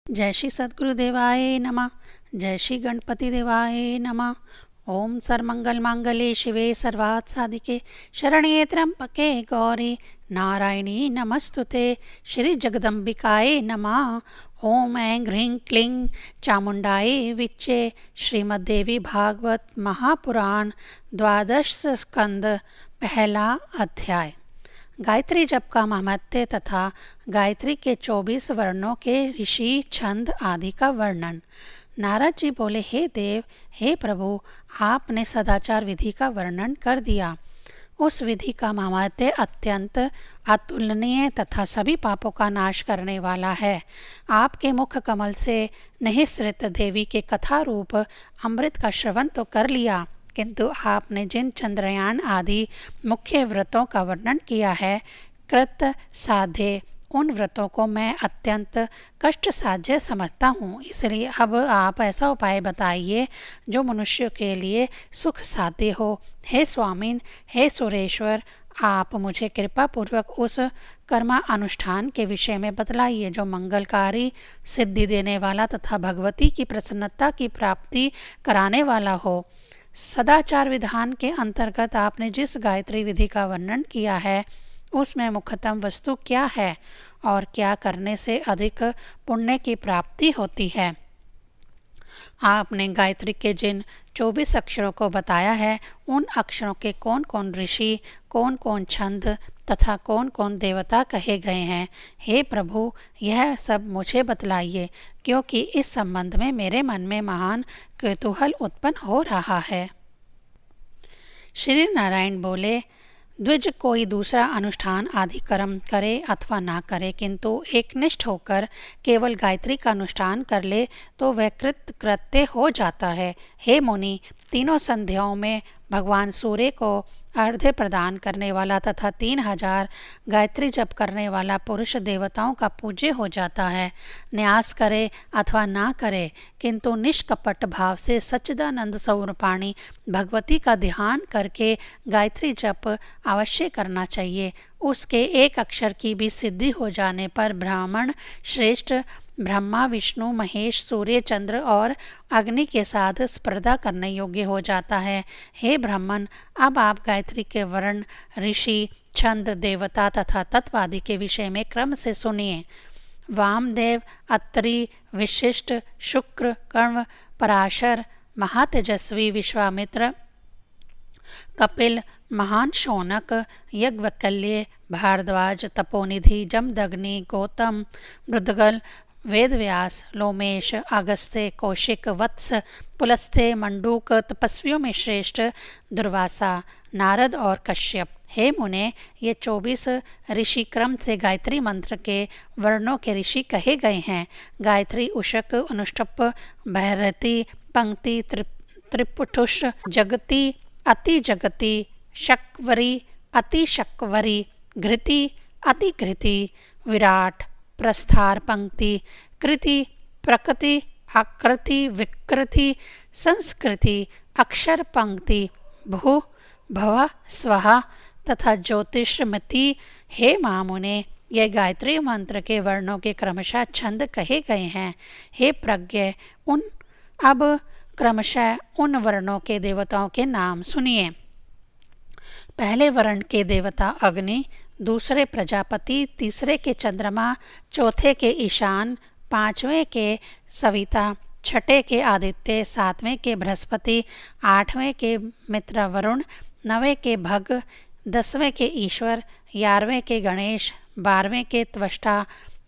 जय श्री सद्गुरुदेवाय नमः। जय श्री गणपति देवाय नमः। ओम सर्वमंगल मांगल्ये शिवे सर्वार्थ साधिके शरण्ये त्र्यंबके गौरी नारायणी नमस्तुते। श्री जगदम्बिकाय नमः। ओम ऐं ह्रीं क्लीं चामुंडाय विच्चे। श्रीमद्देवी भागवत महापुराण द्वादश स्कंद पहला अध्याय। गायत्री जप का महत्व तथा गायत्री के 24 वर्णों के ऋषि छंद आदि का वर्णन। नारद जी बोले, हे देव, हे प्रभु, आपने सदाचार विधि का वर्णन कर दिया। उस विधि का महत्व अत्यंत अतुलनीय तथा सभी पापों का नाश करने वाला है। आपके मुख कमल से निःसृत देवी के कथा रूप अमृत का श्रवण तो कर लिया, किंतु आपने जिन चंद्रयान आदि मुख्य व्रतों का वर्णन किया है, कृत साध्य, उन व्रतों को मैं अत्यंत कष्ट साध्य समझता हूँ। इसलिए अब आप ऐसा उपाय बताइए जो मनुष्य के लिए सुख साध्य हो। हे स्वामीन, हे सुरेश्वर, आप मुझे कृपा पूर्वक उस कर्मा अनुष्ठान के विषय में बतलाइए जो मंगलकारी, सिद्धि देने वाला तथा भगवती की प्रसन्नता की प्राप्ति कराने वाला हो। सदाचार विधान के अंतर्गत आपने जिस गायत्री विधि का वर्णन किया है, उसमें मुख्यतम वस्तु क्या है और क्या करने से अधिक पुण्य की प्राप्ति होती है। आपने गायत्री के जिन 24 अक्षरों को बताया है, उन अक्षरों के कौन कौन ऋषि, कौन कौन छंद तथा कौन कौन देवता कहे गए हैं। हे प्रभु, यह सब मुझे बतलाइए, क्योंकि इस संबंध में मेरे मन में महान कौतूहल उत्पन्न हो रहा है। श्री नारायण बोले, द्विज कोई दूसरा अनुष्ठान आदि कर्म करे अथवा ना करे, किंतु एकनिष्ठ होकर केवल गायत्री का अनुष्ठान कर ले तो वह कृत्य हो जाता है। हे मुनि, तीनों संध्याओं में भगवान सूर्य को अर्घ्य प्रदान करने वाला तथा 3000 गायत्री जप करने वाला पुरुष देवताओं का पूज्य हो जाता है। न्यास करे अथवा ना करे, किंतु निष्कपट भाव से सच्चिदानंद स्वरूपाणी भगवती का ध्यान करके गायत्री जप अवश्य करना चाहिए। उसके एक अक्षर की भी सिद्धि हो जाने पर ब्राह्मण श्रेष्ठ ब्रह्मा, विष्णु, महेश, सूर्य, चंद्र और अग्नि के साथ स्पर्धा करने योग्य हो जाता है। हे ब्राह्मण, अब आप गायत्री के वर्ण, ऋषि, छंद, देवता तथा तत्व आदि के विषय में क्रम से सुनिए। वामदेव, अत्रि, विशिष्ट, शुक्र, कर्ण, पराशर, महातेजस्वी विश्वामित्र, कपिल, महान शौनक, यज्ञवल्क्य, भारद्वाज, तपोनिधि, जमदग्नि, गौतम, मृदगल, वेदव्यास, लोमेश, अगस्त्य, कौशिक, वत्स, पुलस्त्य, मंडूक, तपस्वियों में श्रेष्ठ दुर्वासा, नारद और कश्यप। हे मुने, ये 24 ऋषि क्रम से गायत्री मंत्र के वर्णों के ऋषि कहे गए हैं। गायत्री, उशक, अनुष्टुप, बृहति, पंक्ति, त्रिपुटुष, जगति, अति जगति, शक्वरी, अति शक्वरी, घृति, अति घृति, विराट, प्रस्थार, पंक्ति, कृति, प्रकृति, आकृति, विकृति, संस्कृति, अक्षर, पंक्ति, भू, भव, स्वः तथा ज्योतिषमति। हे महामुने, ये गायत्री मंत्र के वर्णों के क्रमशः छंद कहे गए हैं। हे प्रज्ञ, अब क्रमशः उन वर्णों के देवताओं के नाम सुनिए। पहले वर्ण के देवता अग्नि, दूसरे प्रजापति, तीसरे के चंद्रमा, चौथे के ईशान, पांचवें के सविता, छठे के आदित्य, सातवें के बृहस्पति, आठवें के मित्र वरुण, नवें के भग, 10वें के ईश्वर, 11वें के गणेश, 12वें के त्वष्टा,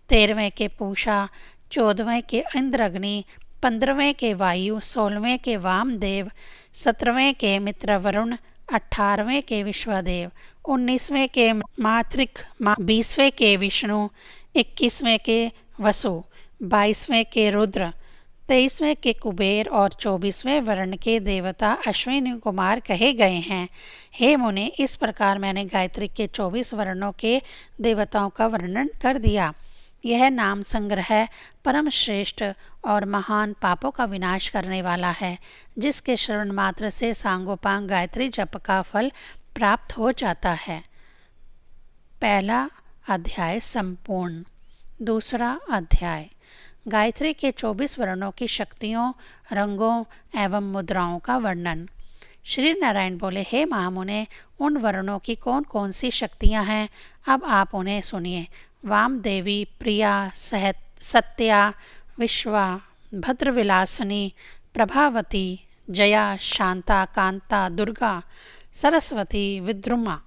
13वें के पूषा, 14वें के इंद्रअग्नि, 15वें के वायु, 16वें के वामदेव, 17वें के मित्र वरुण, 18वें के विश्वदेव, 19वें के मातृक, 20वें के विष्णु, 21वें के वसु, 22वें के रुद्र, 23वें के कुबेर और 24वें वर्ण के देवता अश्विनी कुमार कहे गए हैं। हे मुने, इस प्रकार मैंने गायत्री के 24 वर्णों के देवताओं का वर्णन कर दिया। यह नाम संग्रह परम श्रेष्ठ और महान पापों का विनाश करने वाला है, जिसके श्रवण मात्र से सांगोपांग गायत्री जप का फल प्राप्त हो जाता है। पहला अध्याय संपूर्ण। दूसरा अध्याय। गायत्री के 24 वर्णों की शक्तियों, रंगों एवं मुद्राओं का वर्णन। श्री नारायण बोले, हे महामुने, उन वर्णों की कौन कौन सी शक्तियाँ हैं, अब आप उन्हें सुनिए। वामदेवी, प्रिया, सत्या, विश्वा, भद्रविलासिनी, प्रभावती, जया, शांता, कांता, दुर्गा, सरस्वती, विद्रुमा,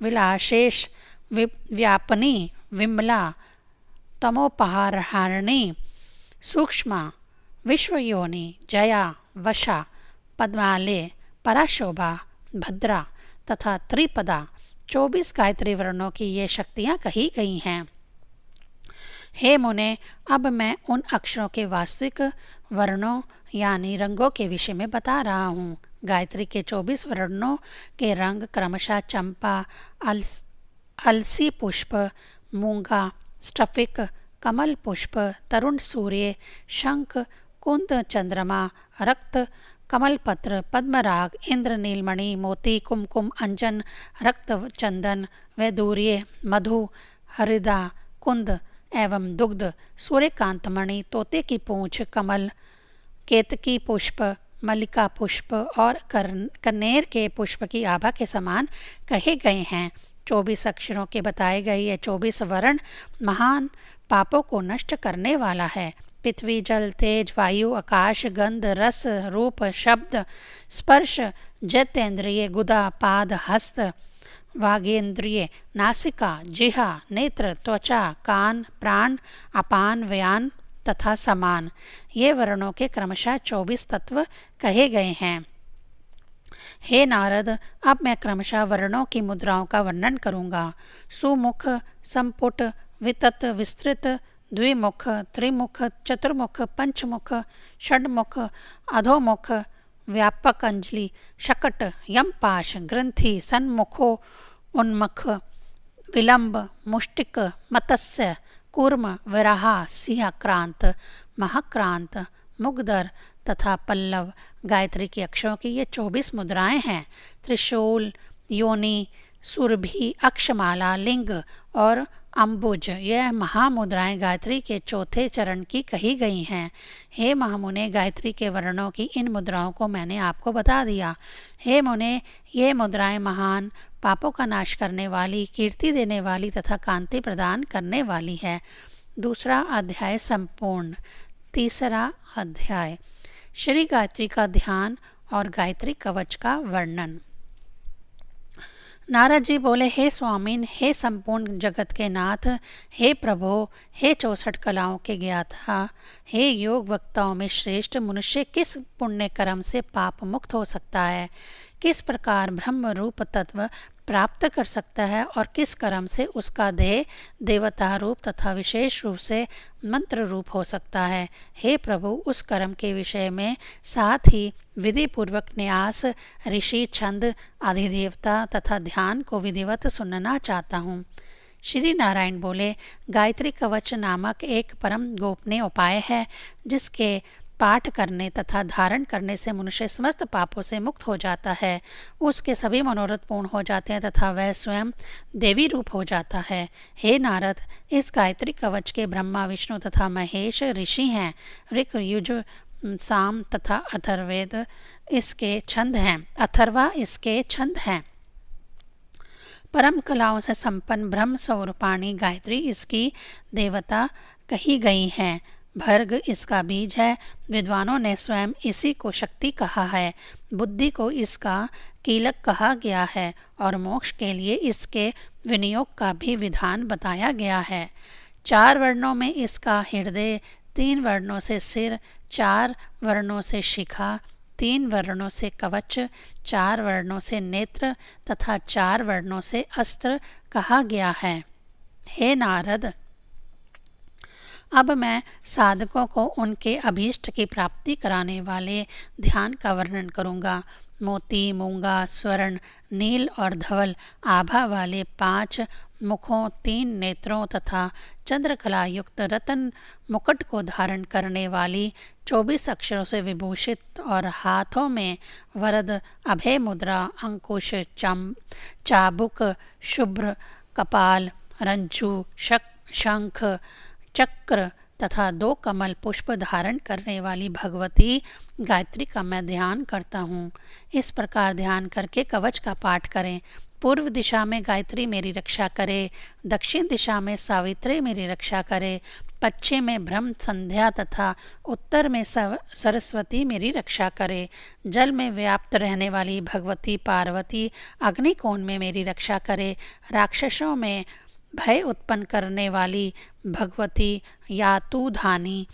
विलाशेष, व्यापनी, विमला, तमोपहारहारिणी, सूक्ष्मा, विश्वयोनि, जया, वशा, पद्मालय, पराशोभा, भद्रा तथा त्रिपदा 24 गायत्री वर्णों की ये शक्तियाँ कही गई हैं। हे मुने, अब मैं उन अक्षरों के वास्तविक वर्णों यानी रंगों के विषय में बता रहा हूँ। गायत्री के 24 वर्णों के रंग क्रमशः चंपा, अलसी पुष्प, मूंगा, स्टफिक, कमल पुष्प, तरुण सूर्य, शंख, कुंद, चंद्रमा, रक्त, कमलपत्र, पद्मराग, इंद्र, नीलमणि, मोती, कुमकुम, अंजन, रक्त चंदन, वैदूर्य, मधु, हरिदा, कुंद एवं दुग्ध, सूर्यकांतमणि, तोते की पूंछ, कमल, केतकी पुष्प, मल्लिका पुष्प और कनेर के पुष्प की आभा के समान कहे गए हैं। 24 अक्षरों के बताए गए ये 24 वर्ण महान पापों को नष्ट करने वाला है। पृथ्वी, जल, तेज, वायु, आकाश, गंध, रस, रूप, शब्द, स्पर्श, जैतेंद्रिय, गुदा, पाद, हस्त, वागेंद्रिय, नासिका, जिहा, नेत्र, त्वचा, कान, प्राण, अपान, व्यान तथा समान, ये वर्णों के क्रमशः 24 तत्व कहे गए हैं। हे नारद, अब मैं क्रमशः वर्णों की मुद्राओं का वर्णन करूँगा। सुमुख, संपुट, वितत, विस्तृत, द्विमुख, त्रिमुख, चतुर्मुख, पंचमुख, षड्मुख, अधोमुख, व्यापक, अंजलि, शकट, यमपाश, ग्रंथि, सन्मुखो, उन्मुख, विलंब, मुष्टिक, मत्स्य, कूर्म, विराहा, सिंहक्रांत, महाक्रांत, मुगदर तथा पल्लव। गायत्री के अक्षरों की ये 24 मुद्राएं हैं। त्रिशूल, योनि, सुरभि, अक्षमाला, लिंग और अम्बुज, यह महामुद्राएं गायत्री के चौथे चरण की कही गई हैं। हे महामुने, गायत्री के वर्णों की इन मुद्राओं को मैंने आपको बता दिया। हे मुने, ये मुद्राएं महान पापों का नाश करने वाली, कीर्ति देने वाली तथा कांति प्रदान करने वाली है। दूसरा अध्याय संपूर्ण। तीसरा अध्याय श्री गायत्री का ध्यान और गायत्री कवच का वर्णन। नारद जी बोले, हे स्वामीन, हे संपूर्ण जगत के नाथ, हे प्रभो, हे 64 कलाओं के ज्ञाता, हे योग वक्ताओं में श्रेष्ठ, मनुष्य किस पुण्य कर्म से पाप मुक्त हो सकता है, किस प्रकार ब्रह्म रूप तत्व प्राप्त कर सकता है और किस कर्म से उसका देह देवता रूप तथा विशेष रूप से मंत्र रूप हो सकता है। हे प्रभु, उस कर्म के विषय में साथ ही विधि पूर्वक न्यास, ऋषि, छंद, अधिदेवता तथा ध्यान को विधिवत सुनना चाहता हूँ। श्री नारायण बोले, गायत्री कवच नामक एक परम गोपनीय उपाय है जिसके पाठ करने तथा धारण करने से मनुष्य समस्त पापों से मुक्त हो जाता है, उसके सभी मनोरथ पूर्ण हो जाते हैं तथा वह स्वयं देवी रूप हो जाता है। हे नारद, इस गायत्री कवच के ब्रह्मा, विष्णु तथा महेश ऋषि हैं। ऋक्, युज, साम तथा अथर्वेद इसके छंद हैं। अथर्वा इसके छंद हैं। परम कलाओं से संपन्न ब्रह्म स्वरूपाणी गायत्री इसकी देवता कही गई हैं। भर्ग इसका बीज है। विद्वानों ने स्वयं इसी को शक्ति कहा है। बुद्धि को इसका कीलक कहा गया है और मोक्ष के लिए इसके विनियोग का भी विधान बताया गया है। 4 वर्णों में इसका हृदय, 3 वर्णों से सिर, 4 वर्णों से शिखा, 3 वर्णों से कवच, 4 वर्णों से नेत्र तथा 4 वर्णों से अस्त्र कहा गया है। हे नारद, अब मैं साधकों को उनके अभीष्ट की प्राप्ति कराने वाले ध्यान का वर्णन करूँगा। मोती, मूंगा, स्वर्ण, नील और धवल आभा वाले 5 मुखों, 3 नेत्रों तथा चंद्रकला युक्त रतन मुकुट को धारण करने वाली 24 अक्षरों से विभूषित और हाथों में वरद, अभय मुद्रा, अंकुश, चाबुक, शुभ्र, कपाल, रंजू, शंख, चक्र, तथा 2 कमल पुष्प धारण करने वाली भगवती गायत्री का मैं ध्यान करता हूँ। इस प्रकार ध्यान करके कवच का पाठ करें। पूर्व दिशा में गायत्री मेरी रक्षा करे, दक्षिण दिशा में सावित्री मेरी रक्षा करे, पश्चिम में ब्रह्म संध्या तथा उत्तर में सरस्वती मेरी रक्षा करे। जल में व्याप्त रहने वाली भगवती पार्वती अग्निकोण में मेरी रक्षा करे। राक्षसों में भय उत्पन्न करने वाली भगवती यातुधानी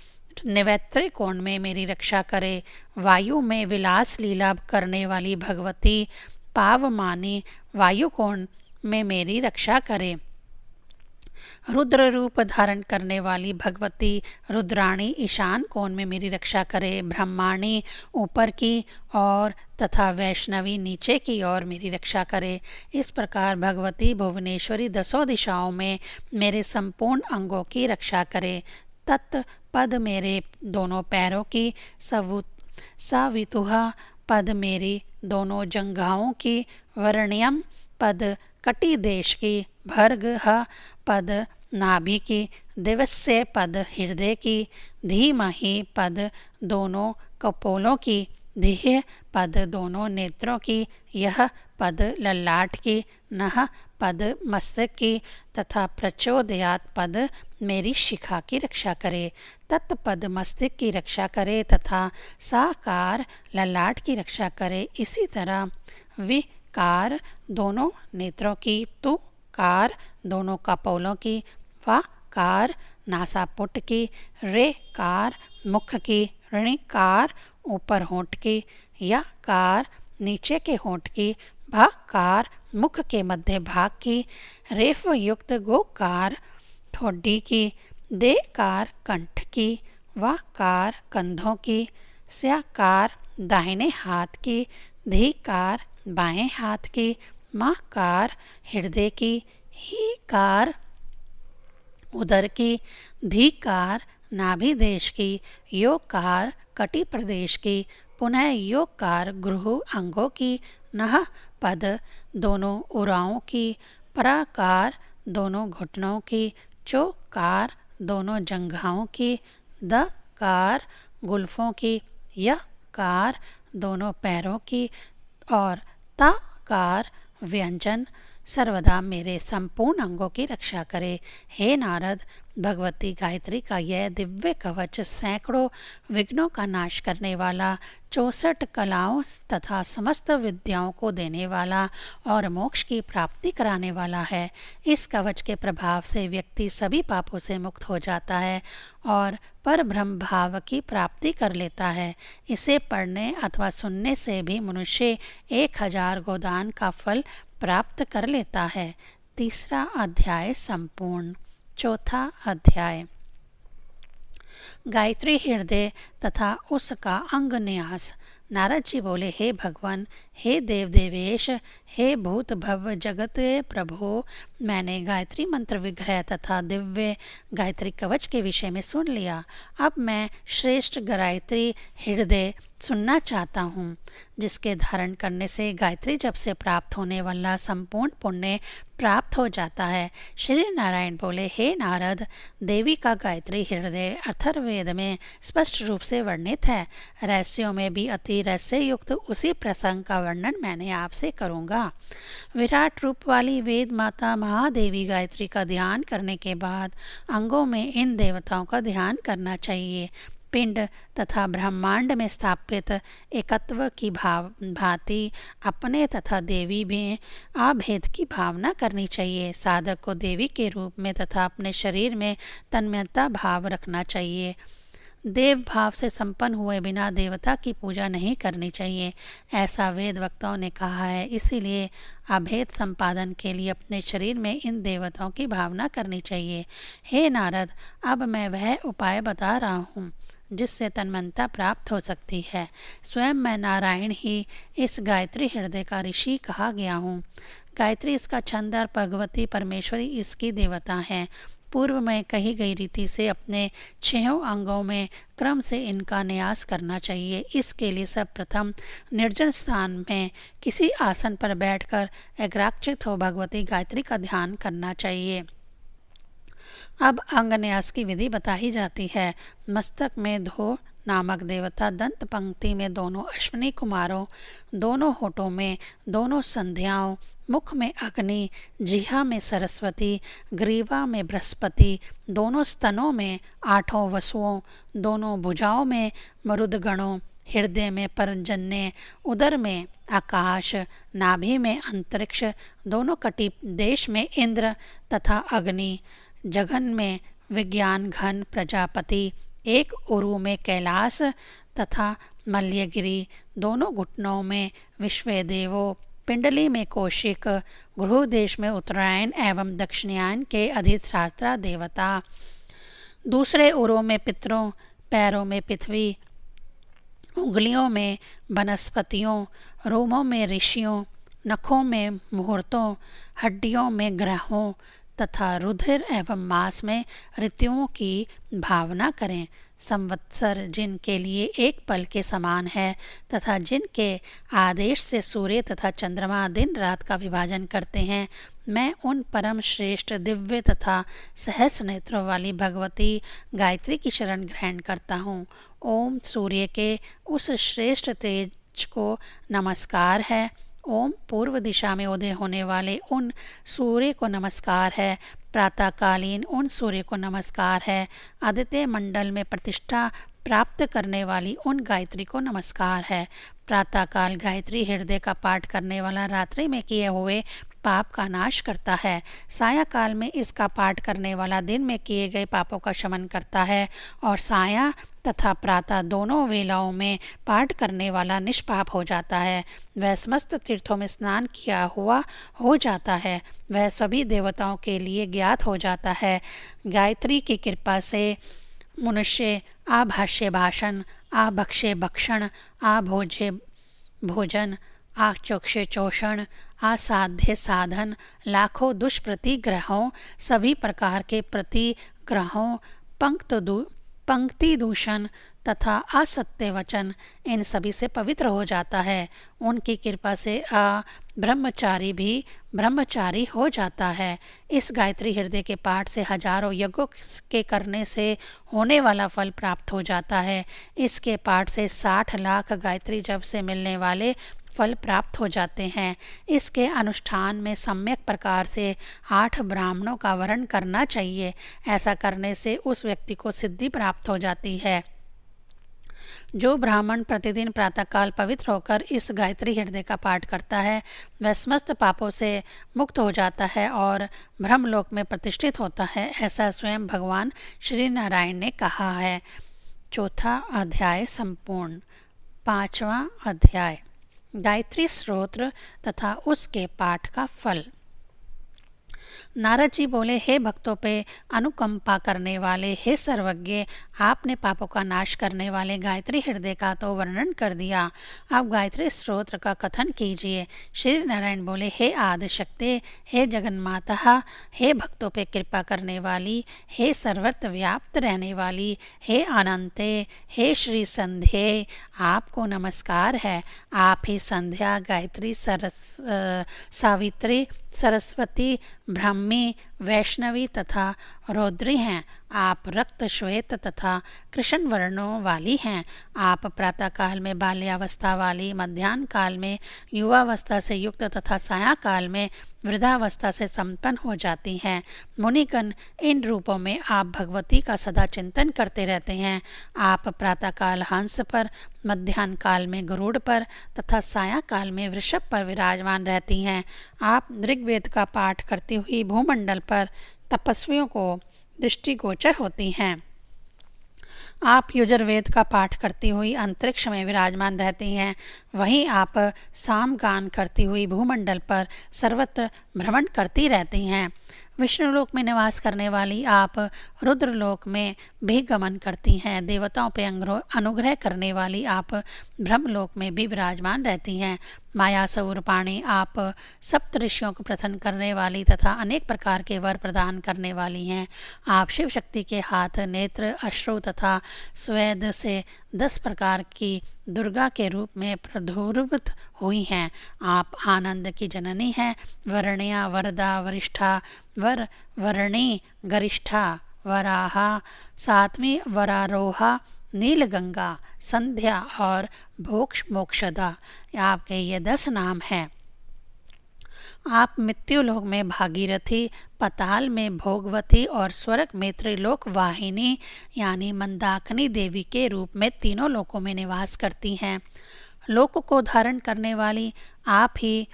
नैवेत्री कोण में मेरी रक्षा करे। वायु में विलास लीला करने वाली भगवती पावमानी वायु कोण में मेरी रक्षा करे। रुद्र रूप धारण करने वाली भगवती रुद्राणी ईशान कोण में मेरी रक्षा करे। ब्रह्माणी ऊपर की और तथा वैष्णवी नीचे की ओर मेरी रक्षा करे। इस प्रकार भगवती भुवनेश्वरी 10 दिशाओं में मेरे संपूर्ण अंगों की रक्षा करे। तत्पद मेरे दोनों पैरों की, सवितुहा पद मेरी दोनों जंघाओं की, वर्ण्यम पद कटी देश की, भर्गह पद नाभि की, दिवस्य पद हृदय की, धीमहि पद दोनों कपोलों की, धिय पद दोनों नेत्रों की, यह पद ललाट की, नह पद मस्तक की तथा प्रचोदयात पद मेरी शिखा की रक्षा करे। तत्पद मस्तक की रक्षा करे तथा साकार ललाट की रक्षा करे। इसी तरह विकार दोनों नेत्रों की, तुकार दोनों कपोलों की, वाकार नासापुट की, रेकार मुख की, ऋणिकार ऊपर होंठ की, यकार नीचे के होंठ की, भाकार मुख के मध्य भाग की, रेफ युक्त गोकार ठोडी की, देकार कंठ की, वाकार कंधों की, स्याकार दाहिने हाथ की, धीकार बाएं हाथ की, माकार हृदय की, हीकार उदर की, धीकार नाभि देश की, योकार कटी प्रदेश की, पुनः योकार गुरु अंगों की, नह पद दोनों उराओं की, पराकार दोनों घुटनों की, चोकार दोनों जंघाओं की, दकार गुल्फों की, यकार दोनों पैरों की और ताकार व्यंजन सर्वदा मेरे संपूर्ण अंगों की रक्षा करे। हे नारद, भगवती गायत्री का यह दिव्य कवच सैकड़ों विघ्नों का नाश करने वाला, 64 कलाओं तथा समस्त विद्याओं को देने वाला और मोक्ष की प्राप्ति कराने वाला है। इस कवच के प्रभाव से व्यक्ति सभी पापों से मुक्त हो जाता है और परब्रह्म भाव की प्राप्ति कर लेता है। इसे पढ़ने अथवा सुनने से भी मनुष्य 1000 गोदान का फल प्राप्त कर लेता है। तीसरा अध्याय संपूर्ण। चौथा अध्याय गायत्री हृदय तथा उसका अंग न्यास। नारद जी बोले, हे भगवान, हे देव देवेश, हे भूत भव जगत प्रभु, मैंने गायत्री मंत्र विग्रह तथा दिव्य गायत्री कवच के विषय में सुन लिया। अब मैं श्रेष्ठ गायत्री हृदय सुनना चाहता हूँ, जिसके धारण करने से गायत्री जप से प्राप्त होने वाला संपूर्ण पुण्य प्राप्त हो जाता है। श्री नारायण बोले, हे नारद, देवी का गायत्री हृदय अथर्ववेद में स्पष्ट रूप से वर्णित है। रहस्यों में भी अति रहस्य युक्त उसी प्रसंग का वर्णन मैंने आपसे करूँगा। विराट रूप वाली वेद माता महादेवी गायत्री का ध्यान करने के बाद अंगों में इन देवताओं का ध्यान करना चाहिए। पिंड तथा ब्रह्मांड में स्थापित एकत्व की भांति अपने तथा देवी में अभेद की भावना करनी चाहिए। साधक को देवी के रूप में तथा अपने शरीर में तन्मयता भाव रखना चाहिए। देव भाव से संपन्न हुए बिना देवता की पूजा नहीं करनी चाहिए, ऐसा वेद वक्ताओं ने कहा है। इसीलिए अभेद संपादन के लिए अपने शरीर में इन देवताओं की भावना करनी चाहिए। हे नारद, अब मैं वह उपाय बता रहा हूँ जिससे तन्मयता प्राप्त हो सकती है। स्वयं मैं नारायण ही इस गायत्री हृदय का ऋषि कहा गया हूँ। गायत्री इसका छंद और भगवती परमेश्वरी इसकी देवता हैं। पूर्व में कही गई रीति से अपने 6 अंगों में क्रम से इनका न्यास करना चाहिए। इसके लिए सब प्रथम निर्जन स्थान में किसी आसन पर बैठकर एकाग्रचित्त हो भगवती गायत्री का ध्यान करना चाहिए। अब अंगन्यास की विधि बताई जाती है। मस्तक में धो नामक देवता, दंत पंक्ति में दोनों अश्विनी कुमारों, दोनों होठों में दोनों संध्याओं, मुख में अग्नि, जिह्वा में सरस्वती, ग्रीवा में बृहस्पति, दोनों स्तनों में आठों वसुओं, दोनों भुजाओं में मरुदगणों, हृदय में पर्जन्य, उदर में आकाश, नाभि में अंतरिक्ष, दोनों कटी देश में इंद्र तथा अग्नि, जघन में विज्ञान घन प्रजापति, एक उरु में कैलाश तथा मल्यगिरी, दोनों घुटनों में विश्वदेवो, पिंडली में कौशिक, गृह देश में उत्तरायण एवं दक्षिणायन के अधिष्ठाता देवता, दूसरे उरों में पितरों, पैरों में पृथ्वी, उंगलियों में वनस्पतियों, रोमों में ऋषियों, नखों में मुहूर्तों, हड्डियों में ग्रहों तथा रुधिर एवं मांस में ऋतुओं की भावना करें। संवत्सर जिनके लिए एक पल के समान है तथा जिनके आदेश से सूर्य तथा चंद्रमा दिन रात का विभाजन करते हैं, मैं उन परम श्रेष्ठ दिव्य तथा सहस्र नेत्रों वाली भगवती गायत्री की शरण ग्रहण करता हूँ। ओम सूर्य के उस श्रेष्ठ तेज को नमस्कार है। ओम पूर्व दिशा में उदय होने वाले उन सूर्य को नमस्कार है। प्रातःकालीन उन सूर्य को नमस्कार है। आदित्य मंडल में प्रतिष्ठा प्राप्त करने वाली उन गायत्री को नमस्कार है। प्रातःकाल गायत्री हृदय का पाठ करने वाला रात्रि में किए हुए पाप का नाश करता है। साया काल में इसका पाठ करने वाला दिन में किए गए पापों का शमन करता है और साया तथा प्रातः दोनों वेलाओं में पाठ करने वाला निष्पाप हो जाता है। वह समस्त तीर्थों में स्नान किया हुआ हो जाता है। वह सभी देवताओं के लिए ज्ञात हो जाता है। गायत्री की कृपा से मनुष्य आभाष्य भाषण, आभक्ष्य भक्षण, आभोज्य भोजन, आचोक्ष्य चोषण, असाध्य साधन, लाखों दुष्प्रतिग्रहों, सभी प्रकार के प्रतिग्रहों, पंक्ति दूषण तथा असत्य वचन, इन सभी से पवित्र हो जाता है। उनकी कृपा से ब्रह्मचारी भी ब्रह्मचारी हो जाता है। इस गायत्री हृदय के पाठ से हजारों यज्ञों के करने से होने वाला फल प्राप्त हो जाता है। इसके पाठ से 60 लाख गायत्री जप से मिलने वाले फल प्राप्त हो जाते हैं। इसके अनुष्ठान में सम्यक प्रकार से 8 ब्राह्मणों का वर्ण करना चाहिए। ऐसा करने से उस व्यक्ति को सिद्धि प्राप्त हो जाती है। जो ब्राह्मण प्रतिदिन प्रातःकाल पवित्र होकर इस गायत्री हृदय का पाठ करता है, वह समस्त पापों से मुक्त हो जाता है और ब्रह्मलोक में प्रतिष्ठित होता है। ऐसा स्वयं भगवान श्री नारायण ने कहा है। चौथा अध्याय संपूर्ण। 5वां अध्याय गायत्री स्तोत्र तथा उसके पाठ का फल। नारद जी बोले, हे भक्तों पे अनुकंपा करने वाले, हे सर्वज्ञ, आपने पापों का नाश करने वाले गायत्री हृदय का तो वर्णन कर दिया। आप गायत्री स्तोत्र का कथन कीजिए। श्री नारायण बोले, हे आदि शक्ति, हे जगन्माता, हे भक्तों पे कृपा करने वाली, हे सर्वत्र व्याप्त रहने वाली, हे अनंते, हे श्री संध्या, आपको नमस्कार है। आप ही संध्या, गायत्री, सावित्री, सरस्वती, ब्राह्मी, वैष्णवी तथा रौद्री हैं। आप रक्त श्वेत तथा कृष्ण वर्णों वाली हैं। आप प्रातःकाल में बाल्यावस्था वाली, मध्याह्न काल में युवावस्था से युक्त तथा सायंकाल में वृद्धावस्था से संपन्न हो जाती हैं। मुनिगण, इन रूपों में आप भगवती का सदा चिंतन करते रहते हैं। आप प्रातःकाल हंस पर, मध्याह्न काल में गरुड़ पर तथा सायंकाल में वृषभ पर विराजमान रहती हैं। आप ऋग्वेद का पाठ करती हुई भूमंडल पर तपस्वियों को दृष्टिगोचर होती हैं। आप यजुर्वेद का पाठ करती हुई अंतरिक्ष में विराजमान रहती हैं। वहीं आप सामगान करती हुई भूमंडल पर सर्वत्र भ्रमण करती रहती हैं। विष्णुलोक में निवास करने वाली आप रुद्रलोक में भी गमन करती हैं। देवताओं पर अनुग्रह करने वाली आप ब्रह्मलोक में भी विराजमान रहती हैं। माया स्वरूपाणी, आप सप्त ऋषियों को प्रसन्न करने वाली तथा अनेक प्रकार के वर प्रदान करने वाली हैं। आप शिव शक्ति के हाथ, नेत्र, अश्रु तथा स्वेद से 10 प्रकार की दुर्गा के रूप में प्रादुर्भूत हुई हैं। आप आनंद की जननी हैं। वर्ण्या, वरदा, वरिष्ठा, वरणी, गरिष्ठा, वराहा, सातवीं वरारोहा, नीलगंगा, संध्या और भोक्ष मोक्षदा। आपके ये 10 नाम हैं। आप मृत्युलोक में भागीरथी, पाताल में भोगवती और स्वर्ग में त्रिलोक वाहिनी यानी मंदाकिनी देवी के रूप में तीनों लोकों में निवास करती हैं। लोक को धारण करने वाली आप ही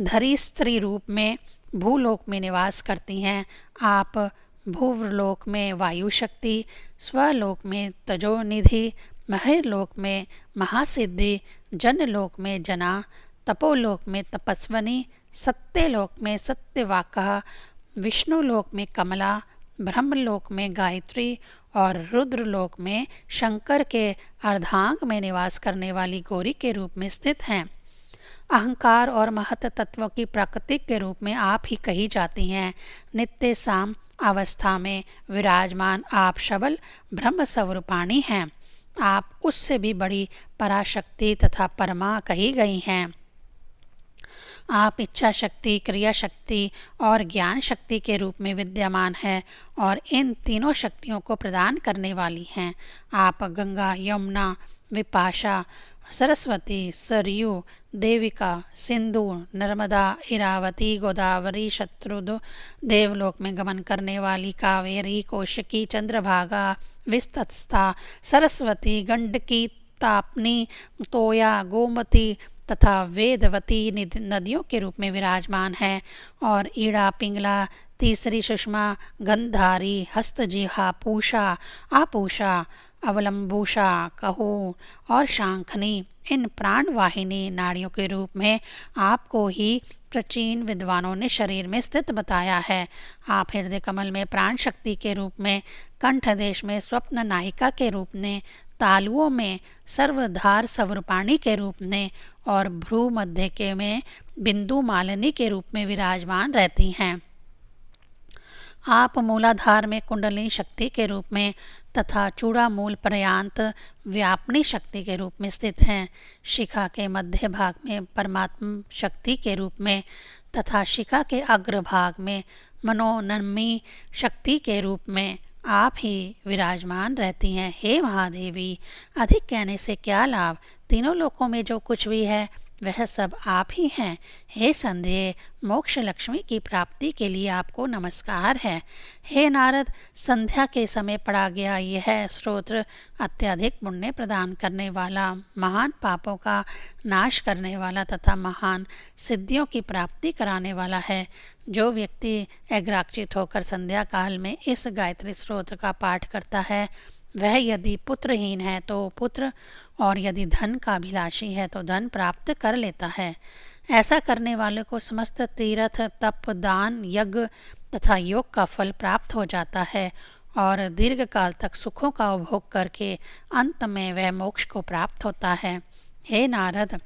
धरी स्त्री रूप में भूलोक में निवास करती हैं। आप भूवलोक में वायु शक्ति, स्वलोक में तजोनिधि, महेरलोक में महासिद्धि, जनलोक में जना, तपोलोक में तपस्वनी, सत्यलोक में सत्यवाकः, विष्णुलोक में कमला, ब्रह्मलोक में गायत्री और रुद्रलोक में शंकर के अर्धांग में निवास करने वाली गौरी के रूप में स्थित हैं। अहंकार और महत तत्वों की प्राकृतिक के रूप में आप ही कही जाती हैं। नित्य साम अवस्था में विराजमान आप शबल ब्रह्म स्वरूपाणी हैं। आप उससे भी बड़ी पराशक्ति तथा परमा कही गई हैं। आप इच्छा शक्ति, क्रिया शक्ति और ज्ञान शक्ति के रूप में विद्यमान है और इन तीनों शक्तियों को प्रदान करने वाली हैं। आप गंगा, यमुना, विपाशा, सरस्वती, सरयू, देविका, सिंधु, नर्मदा, इरावती, गोदावरी, शत्रुद, देवलोक में गमन करने वाली कावेरी, कोशिकी, चंद्रभागा, विस्तस्ता, सरस्वती, गंडकी, तापनी, तोया, गोमती तथा वेदवती नदियों के रूप में विराजमान है और ईड़ा, पिंगला, तीसरी सुषमा, गंधारी, हस्तजिह्वा, पूषा, आपूषा, अवलंबूषा, कहू और शांखनी इन प्राणवाहिनी नाड़ियों के रूप में आपको ही प्राचीन विद्वानों ने शरीर में स्थित बताया है। आप हृदय कमल में प्राण शक्ति के रूप में, कंठ देश में स्वप्न नायिका के रूप में, तालुओं में सर्वधार स्वरूपाणी के रूप में और भ्रू मध्य के में बिंदु मालिनी के रूप में विराजमान रहती हैं। आप मूलाधार में कुंडलिनी शक्ति के रूप में तथा चूड़ा मूल पर्यांत व्यापनी शक्ति के रूप में स्थित हैं। शिखा के मध्य भाग में परमात्म शक्ति के रूप में तथा शिखा के अग्रभाग में मनोन्मयी शक्ति के रूप में आप ही विराजमान रहती हैं। हे महादेवी, अधिक कहने से क्या लाभ, तीनों लोकों में जो कुछ भी है वह सब आप ही हैं। हे संध्या, मोक्ष लक्ष्मी की प्राप्ति के लिए आपको नमस्कार है। हे नारद, संध्या के समय पढ़ा गया यह स्तोत्र अत्यधिक पुण्य प्रदान करने वाला, महान पापों का नाश करने वाला तथा महान सिद्धियों की प्राप्ति कराने वाला है। जो व्यक्ति एग्राक्षित होकर संध्या काल में इस गायत्री स्तोत्र का पाठ करता है वह यदि पुत्रहीन है तो पुत्र और यदि धन का अभिलाषी है तो धन प्राप्त कर लेता है। ऐसा करने वाले को समस्त तीर्थ, तप, दान, यज्ञ तथा योग का फल प्राप्त हो जाता है और दीर्घ काल तक सुखों का उपभोग करके अंत में वह मोक्ष को प्राप्त होता है। हे नारद,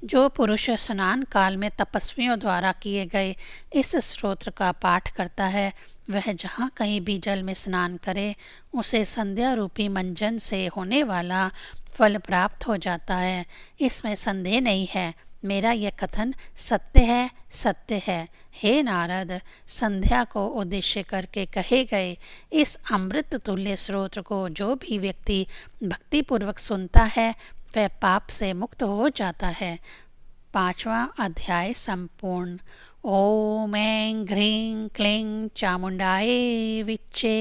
जो पुरुष स्नान काल में तपस्वियों द्वारा किए गए इस स्तोत्र का पाठ करता है वह जहाँ कहीं भी जल में स्नान करे उसे संध्या रूपी मंजन से होने वाला फल प्राप्त हो जाता है। इसमें संदेह नहीं है। मेरा यह कथन सत्य है, सत्य है। हे नारद, संध्या को उद्देश्य करके कहे गए इस अमृत तुल्य स्तोत्र को जो भी व्यक्ति भक्तिपूर्वक सुनता है वह पाप से मुक्त हो जाता है। 5वां अध्याय संपूर्ण। ओम ऐं ह्रीं क्लीं चामुंडायै विच्चे।